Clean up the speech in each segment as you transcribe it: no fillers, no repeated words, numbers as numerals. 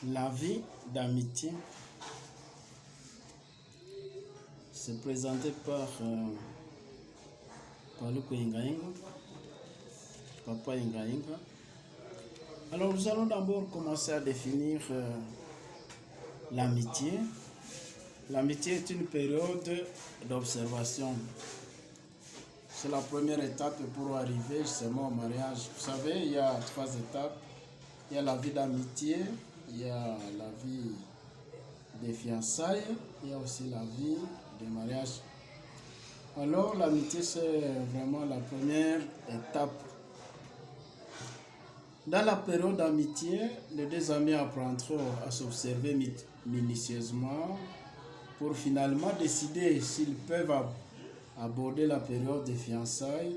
La vie d'amitié, c'est présenté par Luko Ingainga, Papa Ingainga. Alors nous allons d'abord commencer à définir l'amitié. L'amitié est une période d'observation. C'est la première étape pour arriver justement au mariage. Vous savez, il y a 3 étapes. Il y a la vie d'amitié, il y a la vie des fiançailles, il y a aussi la vie du mariage. Alors l'amitié, c'est vraiment la première étape. Dans la période d'amitié, les 2 amis apprendront à s'observer minutieusement pour finalement décider s'ils peuvent aborder la période des fiançailles.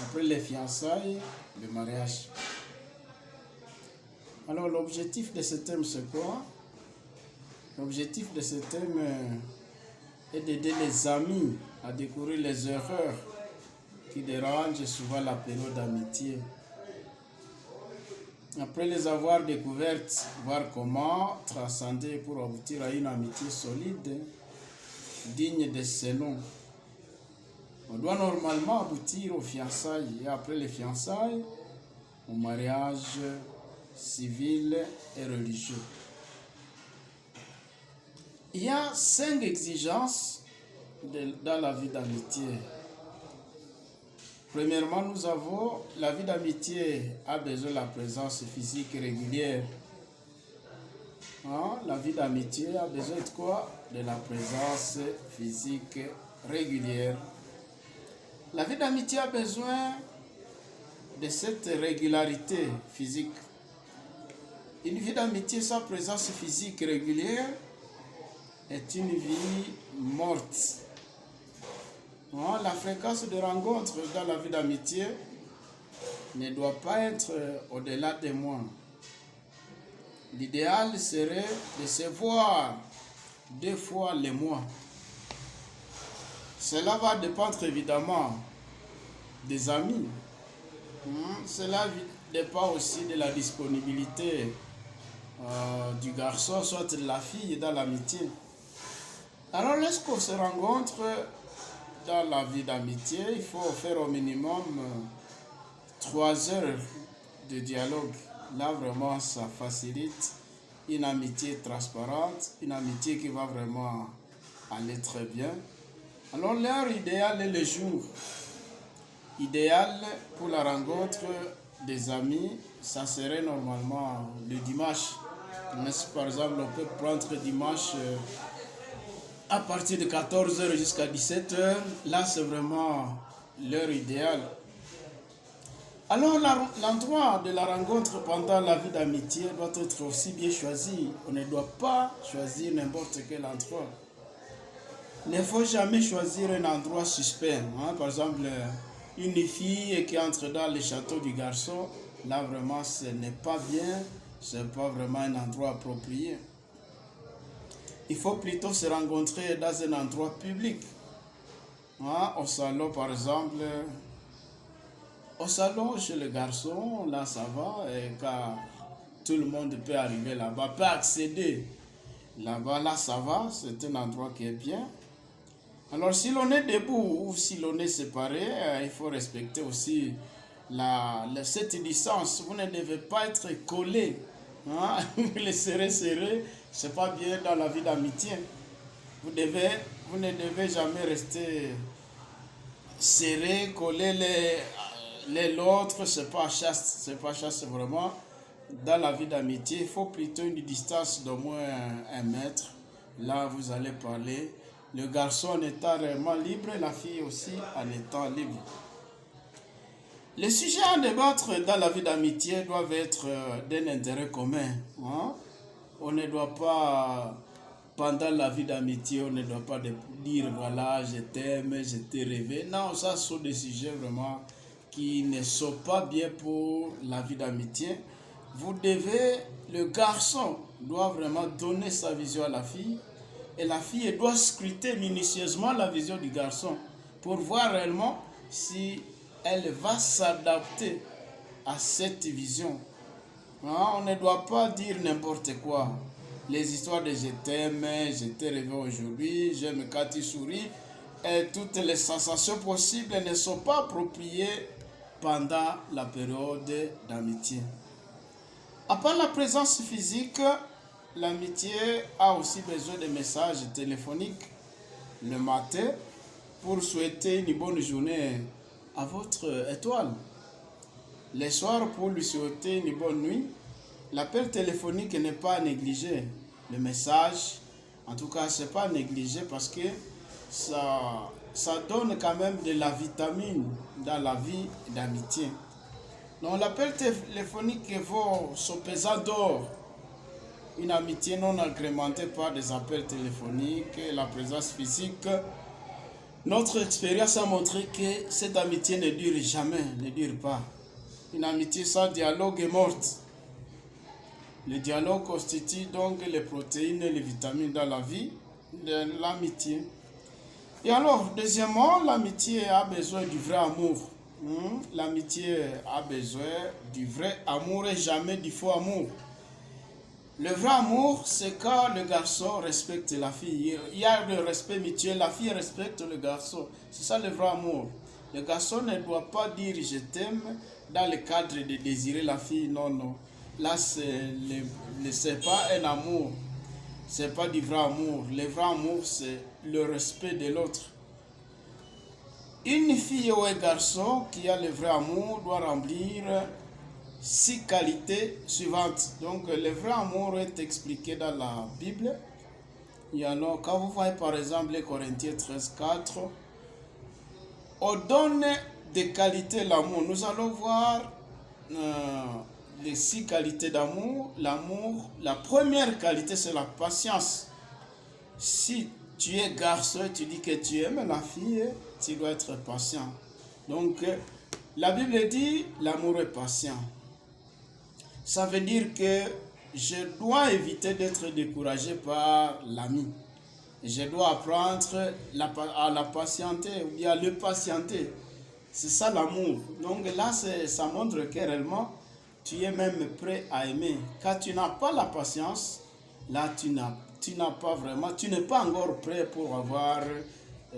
Après les fiançailles, le mariage. Alors l'objectif de ce thème, c'est quoi? L'objectif de ce thème est d'aider les amis à découvrir les erreurs qui dérangent souvent la période d'amitié. Après les avoir découvertes, voir comment transcender pour aboutir à une amitié solide, digne de ce nom. On doit normalement aboutir aux fiançailles et après les fiançailles, au mariage civil et religieux. Il y a 5 exigences dans la vie d'amitié. Premièrement, nous avons la vie d'amitié a besoin de la présence physique régulière. La vie d'amitié a besoin de quoi? De la présence physique régulière. La vie d'amitié a besoin de cette régularité physique. Une vie d'amitié sans présence physique régulière est une vie morte. La fréquence de rencontres dans la vie d'amitié ne doit pas être au-delà des mois. L'idéal serait de se voir 2 fois le mois. Cela va dépendre évidemment des amis. Cela dépend aussi de la disponibilité du garçon, soit de la fille dans l'amitié. Alors lorsqu'on se rencontre dans la vie d'amitié, il faut faire au minimum 3 heures de dialogue. Là vraiment ça facilite une amitié transparente, une amitié qui va vraiment aller très bien. Alors l'heure idéale est le jour. Idéal pour la rencontre des amis, ça serait normalement le dimanche. Par exemple, on peut prendre dimanche à partir de 14h jusqu'à 17h. Là, c'est vraiment l'heure idéale. Alors, l'endroit de la rencontre pendant la vie d'amitié doit être aussi bien choisi. On ne doit pas choisir n'importe quel endroit. Il ne faut jamais choisir un endroit suspect. Par exemple, une fille qui entre dans le château du garçon, là vraiment ce n'est pas bien, ce n'est pas vraiment un endroit approprié. Il faut plutôt se rencontrer dans un endroit public. Au salon par exemple, au salon chez le garçon, là ça va, car tout le monde peut arriver là-bas, peut accéder là-bas, là ça va, c'est un endroit qui est bien. Alors si l'on est debout ou si l'on est séparé, il faut respecter aussi cette distance. Vous ne devez pas être collé. Vous les serrez, c'est pas bien dans la vie d'amitié. Vous ne devez jamais rester serré, collé l'autre, c'est pas chaste vraiment. Dans la vie d'amitié, il faut plutôt une distance d'au moins 1 mètre. Là, vous allez parler. Le garçon en étant réellement libre et la fille aussi en étant libre. Les sujets à débattre dans la vie d'amitié doivent être d'un intérêt commun. On ne doit pas, pendant la vie d'amitié, on ne doit pas dire voilà, je t'aime, je t'ai rêvé. Non, ça sont des sujets vraiment qui ne sont pas bien pour la vie d'amitié. Le garçon doit vraiment donner sa vision à la fille. Et la fille doit scruter minutieusement la vision du garçon pour voir réellement si elle va s'adapter à cette vision. Hein, on ne doit pas dire n'importe quoi. Les histoires de je t'aime, je t'ai rêvé aujourd'hui, j'aime quand tu souris, et toutes les sensations possibles ne sont pas appropriées pendant la période d'amitié. À part la présence physique, l'amitié a aussi besoin de messages téléphoniques le matin pour souhaiter une bonne journée à votre étoile. Le soir pour lui souhaiter une bonne nuit. L'appel téléphonique n'est pas à négliger. Le message, en tout cas, c'est pas à négliger parce que ça donne quand même de la vitamine dans la vie d'amitié. Donc l'appel téléphonique vaut son pesant d'or. Une amitié non agrémentée par des appels téléphoniques, la présence physique. Notre expérience a montré que cette amitié ne dure jamais, ne dure pas. Une amitié sans dialogue est morte. Le dialogue constitue donc les protéines et les vitamines dans la vie de l'amitié. Et alors, deuxièmement, l'amitié a besoin du vrai amour. L'amitié a besoin du vrai amour et jamais du faux amour. Le vrai amour, c'est quand le garçon respecte la fille. Il y a le respect mutuel, la fille respecte le garçon. C'est ça le vrai amour. Le garçon ne doit pas dire je t'aime dans le cadre de désirer la fille. Non, non. Là, c'est pas un amour. C'est pas du vrai amour. Le vrai amour, c'est le respect de l'autre. Une fille ou un garçon qui a le vrai amour doit remplir 6 qualités suivantes. Donc, le vrai amour est expliqué dans la Bible. Et alors, quand vous voyez par exemple les Corinthiens 13:4, on donne des qualités de l'amour. Nous allons voir les 6 qualités d'amour. L'amour, la première qualité, c'est la patience. Si tu es garçon et tu dis que tu aimes la fille, tu dois être patient. Donc, la Bible dit l'amour est patient. Ça veut dire que je dois éviter d'être découragé par l'ami. Je dois apprendre à la patienter ou bien à le patienter. C'est ça l'amour. Donc là, ça montre que réellement, tu es même prêt à aimer. Quand tu n'as pas la patience, là, tu n'as pas vraiment, tu n'es pas encore prêt pour avoir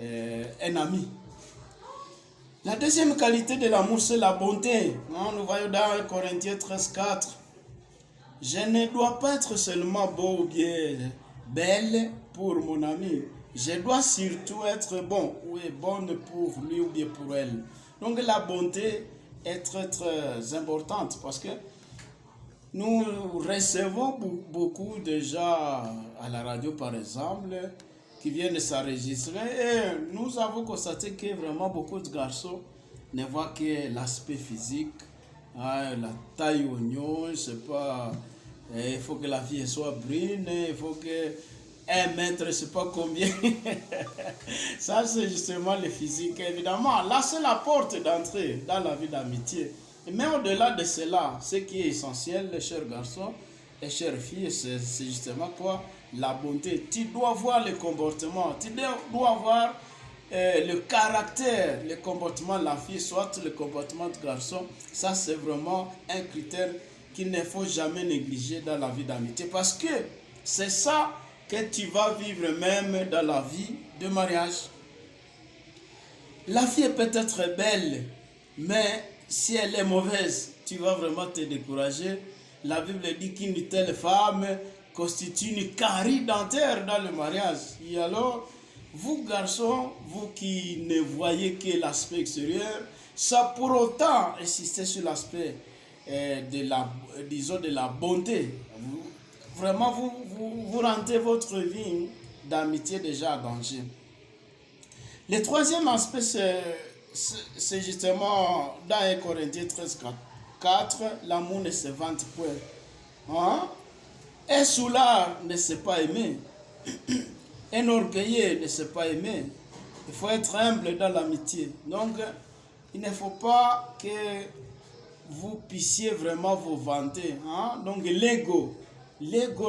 un ami. La deuxième qualité de l'amour, c'est la bonté. Nous voyons dans Corinthiens 13:4. Je ne dois pas être seulement beau ou bien belle pour mon ami. Je dois surtout être bon ou bonne pour lui ou bien pour elle. Donc la bonté est très très importante parce que nous recevons beaucoup de gens à la radio par exemple qui viennent de s'enregistrer et nous avons constaté que vraiment beaucoup de garçons ne voient que l'aspect physique, la taille oignon, je sais pas, il faut que la fille soit brune, il faut que 1 mètre, je sais pas combien. Ça c'est justement le physique. Évidemment, là c'est la porte d'entrée dans la vie d'amitié. Mais au-delà de cela, ce qui est essentiel, les chers garçons et chères filles, c'est justement quoi? La bonté. Tu dois voir le comportement, tu dois voir le caractère, le comportement de la fille, soit le comportement du garçon. Ça, c'est vraiment un critère qu'il ne faut jamais négliger dans la vie d'amitié. Parce que c'est ça que tu vas vivre même dans la vie de mariage. La fille est peut-être belle, mais si elle est mauvaise, tu vas vraiment te décourager. La Bible dit qu'une telle femme constitue une carie dentaire dans le mariage. Et alors, vous garçons, vous qui ne voyez que l'aspect extérieur, ça pour autant insister sur l'aspect de la bonté. Vraiment, vous rentrez votre vie d'amitié déjà en danger. Le troisième aspect, c'est justement dans 1 Corinthiens 13:4, l'amour ne se vante point. Un soulard ne sait pas aimer. Un orgueilleux ne sait pas aimer. Il faut être humble dans l'amitié. Donc, il ne faut pas que vous puissiez vraiment vous vanter. Donc, l'ego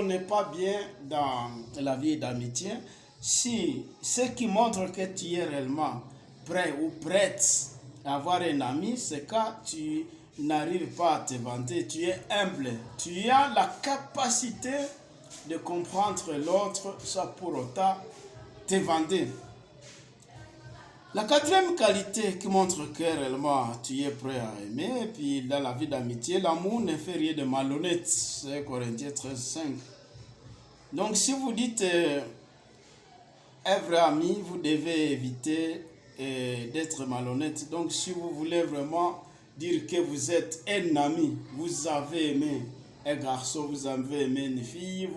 n'est pas bien dans la vie d'amitié. Si ce qui montre que tu es réellement prêt ou prête à avoir un ami, c'est quand tu n'arrive pas à te vanter, tu es humble, tu as la capacité de comprendre l'autre sans pour autant te vanter. La quatrième qualité qui montre que réellement tu es prêt à aimer, et puis dans la vie d'amitié, l'amour ne fait rien de malhonnête. C'est Corinthiens 13:5. Donc si vous dites un vrai ami, vous devez éviter d'être malhonnête. Donc si vous voulez vraiment dire que vous êtes un ami, vous avez aimé un garçon, vous avez aimé une fille,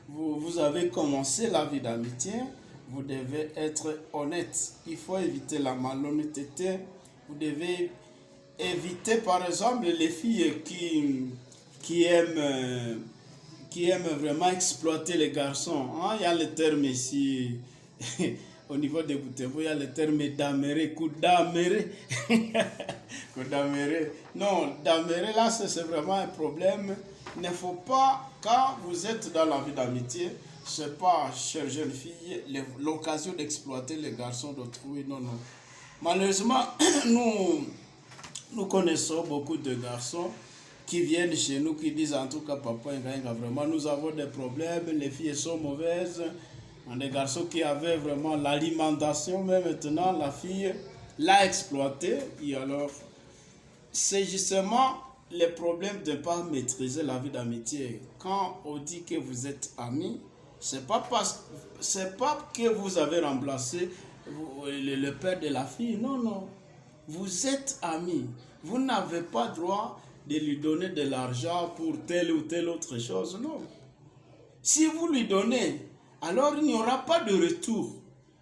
vous avez commencé la vie d'amitié, vous devez être honnête. Il faut éviter la malhonnêteté. Vous devez éviter, par exemple, les filles qui aiment vraiment exploiter les garçons. Hein? Il y a le terme ici, au niveau des Butembo, il y a le terme daméré, coup daméré. Coup daméré. Non, daméré, là, c'est vraiment un problème. Il ne faut pas, quand vous êtes dans la vie d'amitié, ce n'est pas, chère jeune fille, l'occasion d'exploiter les garçons d'autrui. Non, non. Malheureusement, nous connaissons beaucoup de garçons qui viennent chez nous, qui disent en tout cas, papa, vraiment, nous avons des problèmes, les filles sont mauvaises. Des garçons qui avaient vraiment l'alimentation, mais maintenant, la fille l'a exploité. Et alors, c'est justement le problème de ne pas maîtriser la vie d'amitié. Quand on dit que vous êtes amis, c'est pas que vous avez remplacé le père de la fille. Non, non. Vous êtes amis. Vous n'avez pas droit de lui donner de l'argent pour telle ou telle autre chose. Non. Si vous lui donnez, alors il n'y aura pas de retour.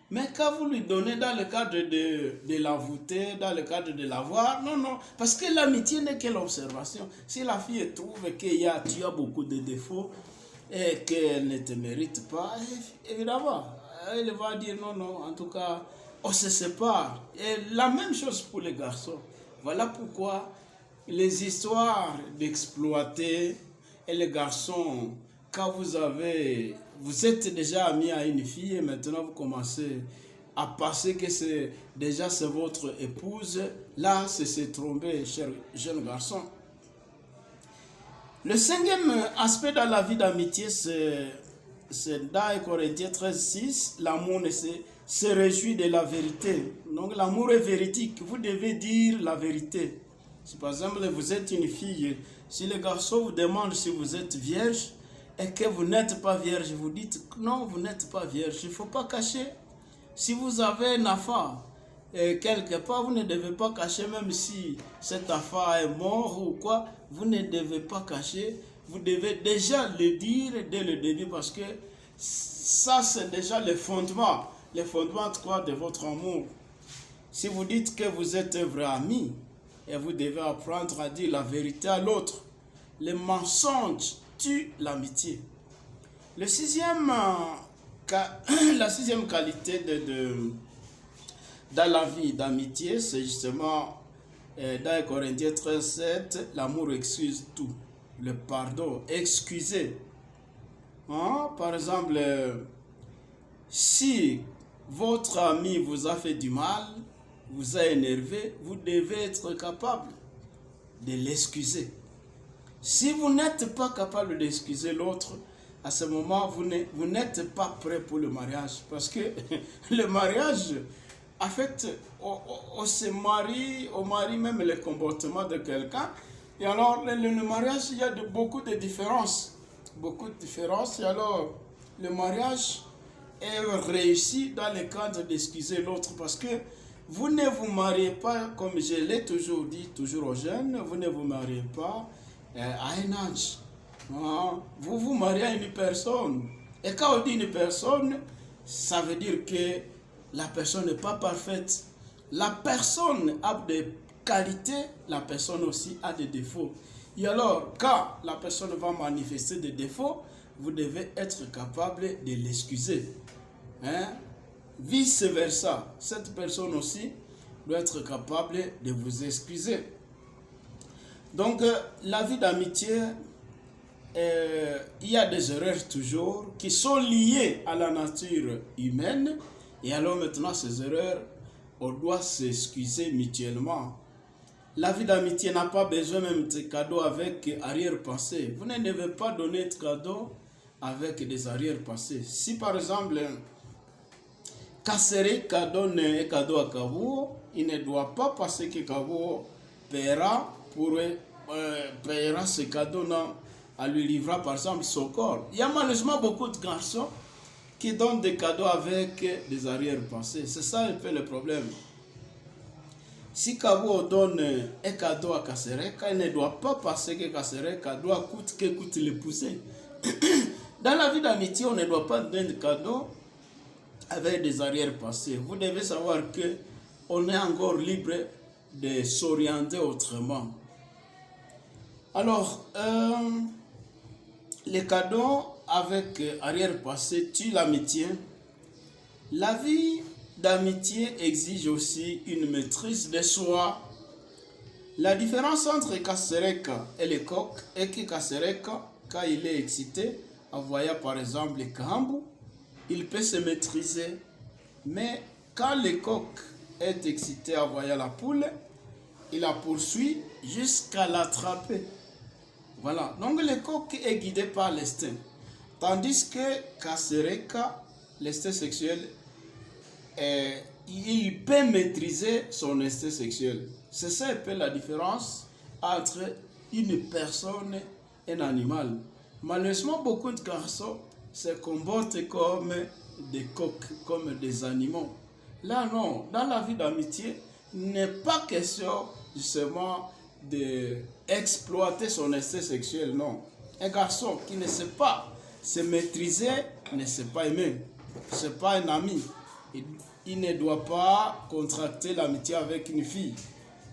Mais quand vous lui donnez dans le cadre de la voûter, dans le cadre de la voir, non, non. Parce que l'amitié n'est que l'observation. Si la fille trouve que tu as beaucoup de défauts et qu'elle ne te mérite pas, évidemment, elle va dire non, non, en tout cas, on se sépare. Et la même chose pour les garçons. Voilà pourquoi les histoires d'exploiter et les garçons, quand vous êtes déjà amis à une fille et maintenant vous commencez à penser que c'est votre épouse, là c'est se tromper, cher jeune garçon. Le cinquième aspect dans la vie d'amitié, c'est dans Corinthiens 13:6, l'amour se réjouit de la vérité. Donc l'amour est véridique, vous devez dire la vérité. Si par exemple vous êtes une fille, si le garçon vous demande si vous êtes vierge et que vous n'êtes pas vierge, vous dites non, vous n'êtes pas vierge, il ne faut pas cacher. Si vous avez un enfant, quelque part, vous ne devez pas cacher, même si cet enfant est mort ou quoi, vous ne devez pas cacher. Vous devez déjà le dire dès le début parce que ça, c'est déjà le fondement de votre amour. Si vous dites que vous êtes un vrai ami, et vous devez apprendre à dire la vérité à l'autre. Le mensonge tue l'amitié. La sixième qualité dans la vie d'amitié, c'est justement dans Corinthiens 13:7, l'amour excuse tout. Le pardon, excuser. Hein? Par exemple, si votre ami vous a fait du mal, vous a énervé, vous devez être capable de l'excuser. Si vous n'êtes pas capable d'excuser l'autre, à ce moment, vous n'êtes pas prêt pour le mariage. Parce que le mariage, en fait, on se marie, on marie même le comportement de quelqu'un. Et alors, le mariage, il y a beaucoup de différences. Beaucoup de différences. Et alors, le mariage est réussi dans le cadre d'excuser l'autre. Parce que vous ne vous mariez pas, comme je l'ai toujours dit, toujours aux jeunes, vous ne vous mariez pas à un âge. Vous vous mariez à une personne. Et quand on dit une personne, ça veut dire que la personne n'est pas parfaite. La personne a des qualités, la personne aussi a des défauts. Et alors, quand la personne va manifester des défauts, vous devez être capable de l'excuser. Vice versa, cette personne aussi doit être capable de vous excuser. Donc, la vie d'amitié, il y a des erreurs toujours qui sont liées à la nature humaine. Et alors maintenant, ces erreurs, on doit s'excuser mutuellement. La vie d'amitié n'a pas besoin même de cadeaux avec arrière-pensée. Vous ne devez pas donner de cadeaux avec des arrière-pensées. Si par exemple, Kasereka donne un cadeau à Kabuo, il ne doit pas penser que Kabuo paiera ce cadeau-là en lui livrant par exemple son corps. Il y a malheureusement beaucoup de garçons qui donnent des cadeaux avec des arrière-pensées. C'est ça un peu le problème. Si Kabuo donne un cadeau à Kasereka, il ne doit pas penser que Kasereka doit coûte que coûte l'épouser. Dans la vie d'amitié, on ne doit pas donner de cadeaux avec des arrière-pensées. Vous devez savoir que on est encore libre de s'orienter autrement. Alors, les cadeaux avec arrière-pensée tuent l'amitié. La vie d'amitié exige aussi une maîtrise de soi. La différence entre Kasereka et le coq est que Kasereka, quand il est excité, en voyant par exemple le Kahambu, il peut se maîtriser. Mais quand le coq est excité en voyant la poule, il la poursuit jusqu'à l'attraper. Voilà. Donc le coq est guidé par l'instinct. Tandis que Kasereka, l'instinct sexuel, il peut maîtriser son instinct sexuel. C'est ça un peu la différence entre une personne et un animal. Malheureusement, beaucoup de garçons se comportent comme des coqs, comme des animaux. Là, non. Dans la vie d'amitié, il n'est pas question justement d'exploiter son instinct sexuel, non. Un garçon qui ne sait pas se maîtriser ne sait pas aimer. Ce n'est pas un ami. Il ne doit pas contracter l'amitié avec une fille.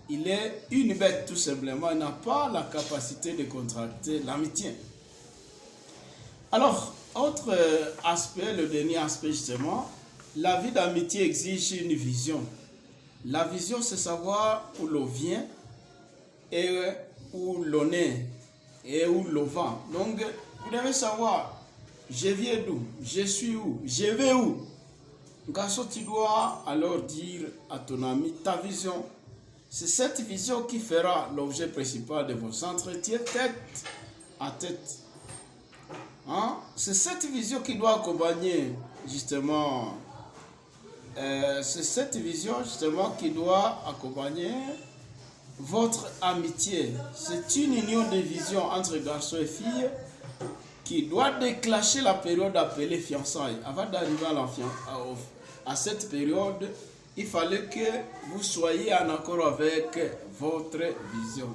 Il est une bête tout simplement. Il n'a pas la capacité de contracter l'amitié. Alors, autre aspect, le dernier aspect justement, la vie d'amitié exige une vision. La vision, c'est savoir où l'on vient et où l'on est et où l'on va. Donc, vous devez savoir, je viens d'où, je suis où, je vais où. Garçon, tu dois alors dire à ton ami ta vision. C'est cette vision qui fera l'objet principal de vos entretiens tête à tête. Hein? C'est cette vision qui doit accompagner justement, votre amitié. C'est une union de vision entre garçons et filles qui doit déclencher la période appelée fiançailles. Avant d'arriver à cette période, il fallait que vous soyez en accord avec votre vision.